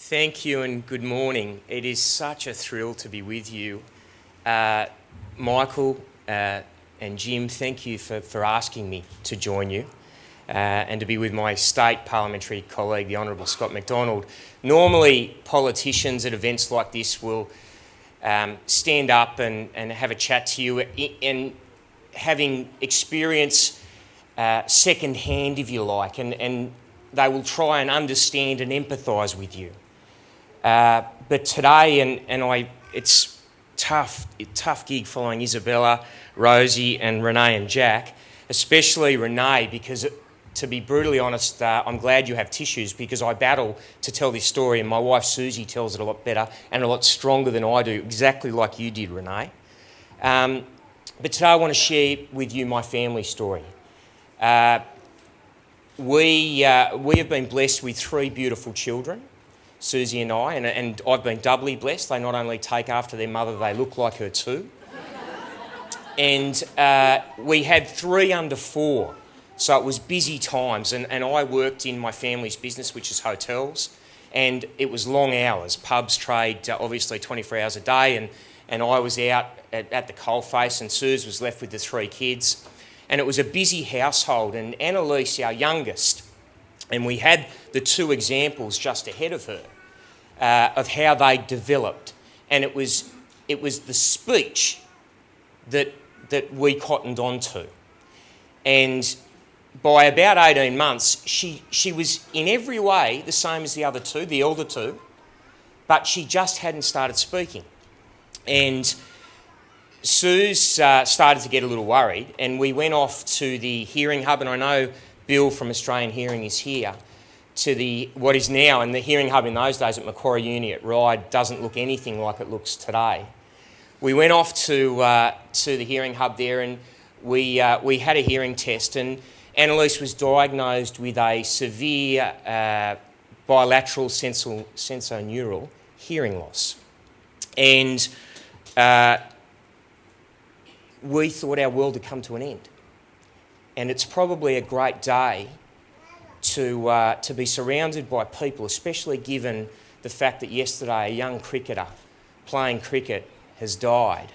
Thank you and good morning. It is such a thrill to be with you. Michael and Jim, thank you for asking me to join you and to be with my state parliamentary colleague, the Honourable Scott McDonald. Normally, politicians at events like this will stand up and have a chat to you, and having experience second-hand, if you like, and they will try and understand and empathise with you. But today, it's tough gig following Isabella, Rosie and Renee and Jack, especially Renee, because to be brutally honest, I'm glad you have tissues, because I battle to tell this story and my wife Susie tells it a lot better and a lot stronger than I do, exactly like you did, Renee. But today I want to share with you my family story. We have been blessed with three beautiful children, Susie and I, and I've been doubly blessed. They not only take after their mother, they look like her too. And we had three under four, so it was busy times. And I worked in my family's business, which is hotels, and it was long hours. Pubs trade obviously 24 hours a day, and I was out at the coalface, and Suze was left with the three kids. And it was a busy household, and Annalise, our youngest, and we had the two examples just ahead of her of how they developed. And it was the speech that we cottoned onto. And by about 18 months, she was in every way the same as the other two, the elder two, but she just hadn't started speaking. And Suze started to get a little worried, and we went off to the hearing hub, and I know Bill from Australian Hearing is here, to what is now, and the hearing hub in those days at Macquarie Uni at Reid doesn't look anything like it looks today. We went off to the hearing hub there, and we had a hearing test, and Annalise was diagnosed with a severe bilateral sensorineural hearing loss. And we thought our world had come to an end. And it's probably a great day to be surrounded by people, especially given the fact that yesterday a young cricketer playing cricket has died,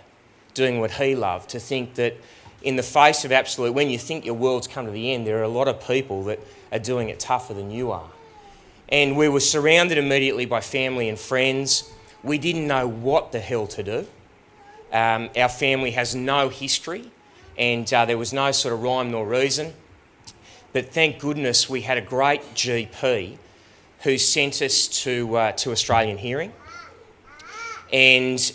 doing what he loved, to think that in the face of absolute, when you think your world's come to the end, there are a lot of people that are doing it tougher than you are. And we were surrounded immediately by family and friends. We didn't know what the hell to do. Our family has no history, and there was no sort of rhyme nor reason. But thank goodness we had a great GP who sent us to Australian Hearing. And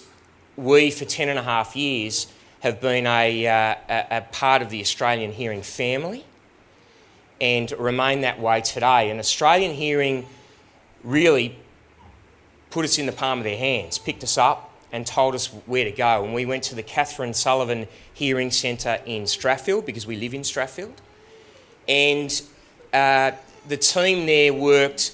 we, for 10 and a half years, have been a part of the Australian Hearing family and remain that way today. And Australian Hearing really put us in the palm of their hands, picked us up and told us where to go. And we went to the Catherine Sullivan Hearing Centre in Strathfield, because we live in Strathfield. And the team there worked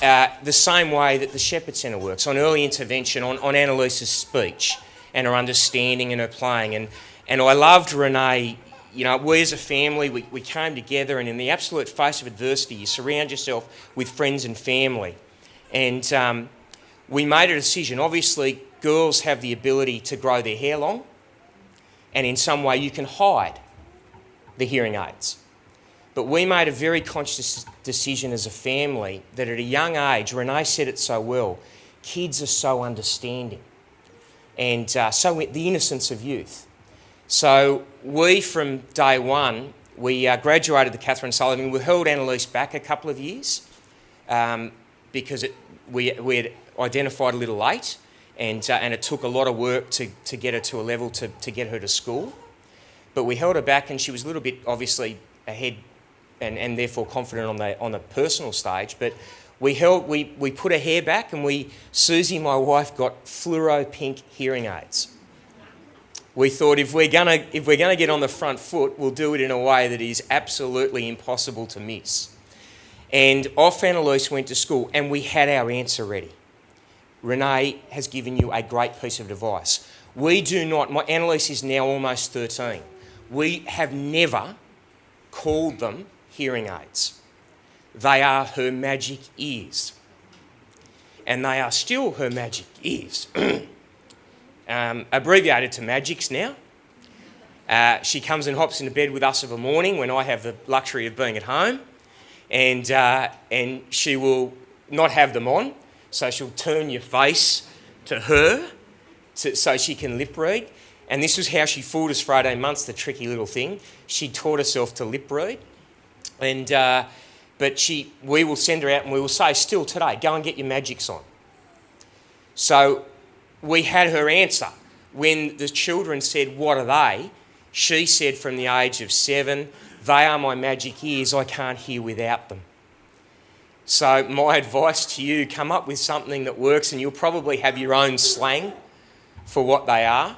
the same way that the Shepherd Centre works, on early intervention, on Annalise's speech and her understanding and her playing. And I loved Renee. You know, we as a family, we came together, and in the absolute face of adversity, you surround yourself with friends and family. And we made a decision. Obviously, girls have the ability to grow their hair long, and in some way you can hide the hearing aids. But we made a very conscious decision as a family that at a young age, Renee said it so well, kids are so understanding, and so the innocence of youth. So we, from day one, we graduated the Catherine Sullivan. We held Annalise back a couple of years because we had identified a little late, and it took a lot of work to get her to a level to get her to school. But we held her back, and she was a little bit obviously ahead and therefore confident on the personal stage. But we put her hair back, and Susie, my wife, got fluoro pink hearing aids. We thought if we're gonna get on the front foot, we'll do it in a way that is absolutely impossible to miss. And off Annalise went to school, and we had our answer ready. Renee has given you a great piece of advice. We do not, Annalise is now almost 13. We have never called them hearing aids. They are her magic ears. and they are still her magic ears. Abbreviated to Magics now. She comes and hops into bed with us of a morning when I have the luxury of being at home, and she will not have them on, so she'll turn your face to her so she can lip read. And this was how she fooled us for 18 months, the tricky little thing. She taught herself to lip read, but we will send her out and we will say, still today, go and get your Magics on. So we had her answer. When the children said, what are they? She said from the age of 7, they are my magic ears, I can't hear without them. So my advice to you, come up with something that works, and you'll probably have your own slang for what they are,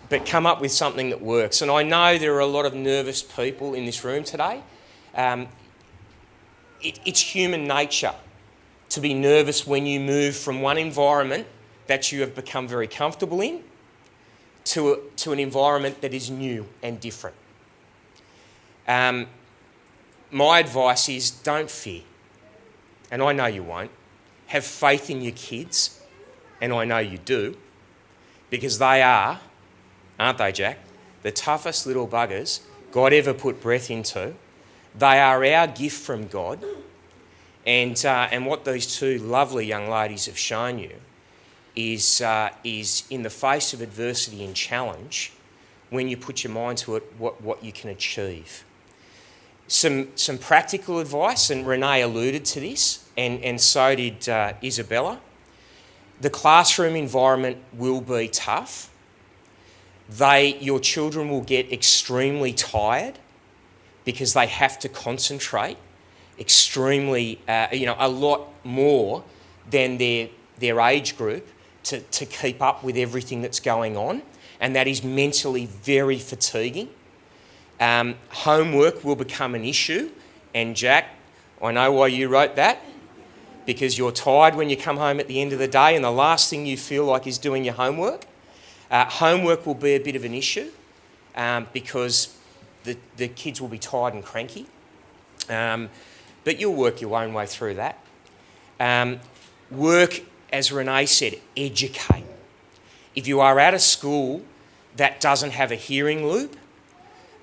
but come up with something that works. And I know there are a lot of nervous people in this room today. It's human nature to be nervous when you move from one environment that you have become very comfortable in to an environment that is new and different. My advice is don't fear, and I know you won't. Have faith in your kids, and I know you do, because they are, aren't they, Jack, the toughest little buggers God ever put breath into. They are our gift from God, and what these two lovely young ladies have shown you is in the face of adversity and challenge, when you put your mind to it, what you can achieve. Some practical advice, and Renee alluded to this, and so did Isabella. The classroom environment will be tough. Your children will get extremely tired because they have to concentrate extremely, a lot more than their age group to keep up with everything that's going on, and that is mentally very fatiguing. Homework will become an issue, and Jack, I know why you wrote that, because you're tired when you come home at the end of the day and the last thing you feel like is doing your homework. Homework will be a bit of an issue because the kids will be tired and cranky, but you'll work your own way through that. Work, as Renee said, educate. If you are at a school that doesn't have a hearing loop,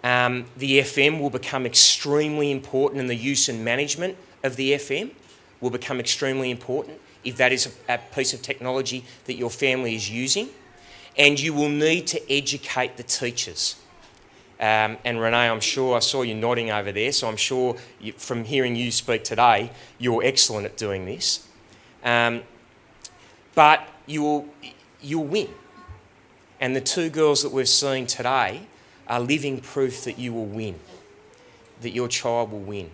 the FM will become extremely important, and the use and management of the FM will become extremely important if that is a piece of technology that your family is using. And you will need to educate the teachers. And Renee, I'm sure, I saw you nodding over there, so I'm sure from hearing you speak today, you're excellent at doing this. But you'll win. And the two girls that we've seen today are living proof that you will win, that your child will win.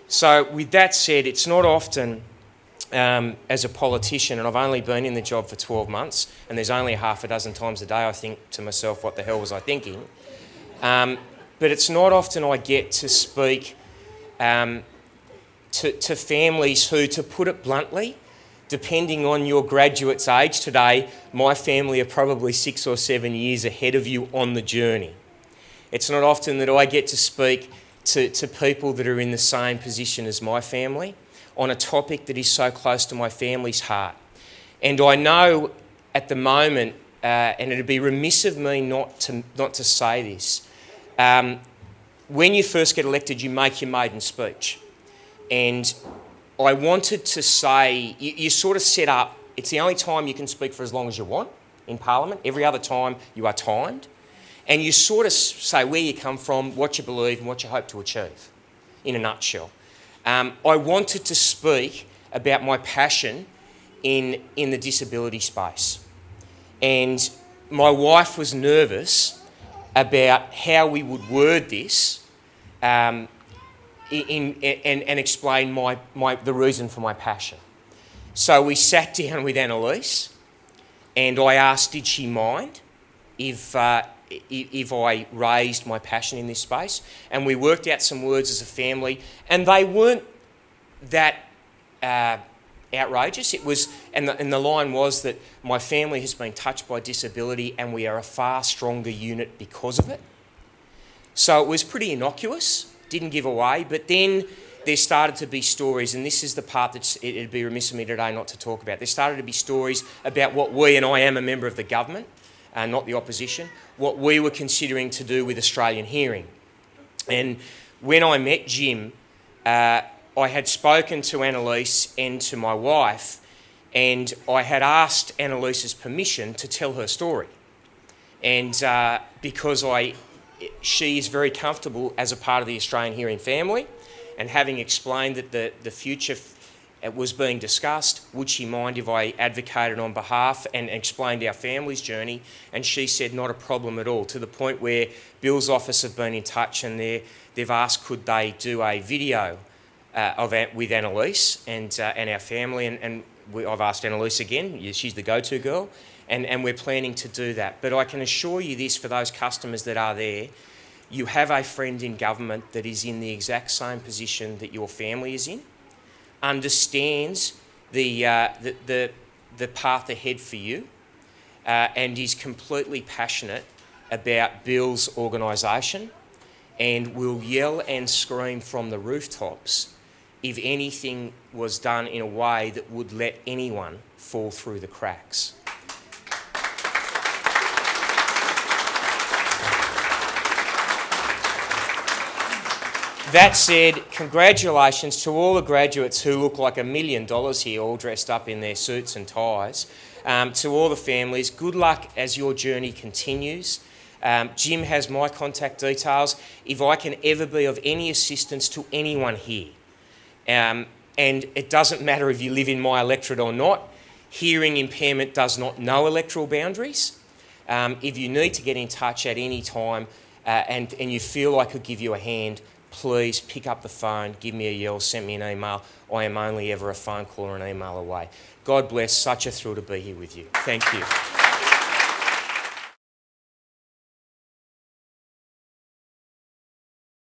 So with that said, it's not often, as a politician, and I've only been in the job for 12 months, and there's only half a dozen times a day I think to myself, what the hell was I thinking? But it's not often I get to speak to families who, to put it bluntly, depending on your graduate's age today, my family are probably 6 or 7 years ahead of you on the journey. It's not often that I get to speak to people that are in the same position as my family on a topic that is so close to my family's heart. And I know at the moment, and it'd be remiss of me not to say this, when you first get elected, you make your maiden speech. And I wanted to say, you sort of set up, it's the only time you can speak for as long as you want in Parliament. Every other time you are timed. And you sort of say where you come from, what you believe and what you hope to achieve, in a nutshell. I wanted to speak about my passion in the disability space. And my wife was nervous about how we would word this and explain the reason for my passion. So we sat down with Annalise, and I asked, did she mind if I raised my passion in this space? And we worked out some words as a family, and they weren't that outrageous. It was, and the line was that my family has been touched by disability and we are a far stronger unit because of it. So it was pretty innocuous, didn't give away, but then there started to be stories, and this is the part that it'd be remiss of me today not to talk about. There started to be stories about what we, and I am a member of the government, not the opposition, what we were considering to do with Australian hearing. And when I met Jim, I had spoken to Annalise and to my wife, and I had asked Annalise's permission to tell her story. And because she is very comfortable as a part of the Australian hearing family, and having explained that the future was being discussed, would she mind if I advocated on behalf and explained our family's journey? And she said not a problem at all, to the point where Bill's office have been in touch, and they've asked could they do a video with Annalise and our family, and I've asked Annalise again, she's the go-to girl, and we're planning to do that. But I can assure you this, for those customers that are there, you have a friend in government that is in the exact same position that your family is in, understands the path ahead for you, and is completely passionate about Bill's organisation, and will yell and scream from the rooftops if anything was done in a way that would let anyone fall through the cracks. That said, congratulations to all the graduates who look like $1 million here, all dressed up in their suits and ties. To all the families, good luck as your journey continues. Jim has my contact details if I can ever be of any assistance to anyone here. And it doesn't matter if you live in my electorate or not. Hearing impairment does not know electoral boundaries. If you need to get in touch at any time and you feel I could give you a hand, please pick up the phone, give me a yell, send me an email. I am only ever a phone call or an email away. God bless. Such a thrill to be here with you. Thank you.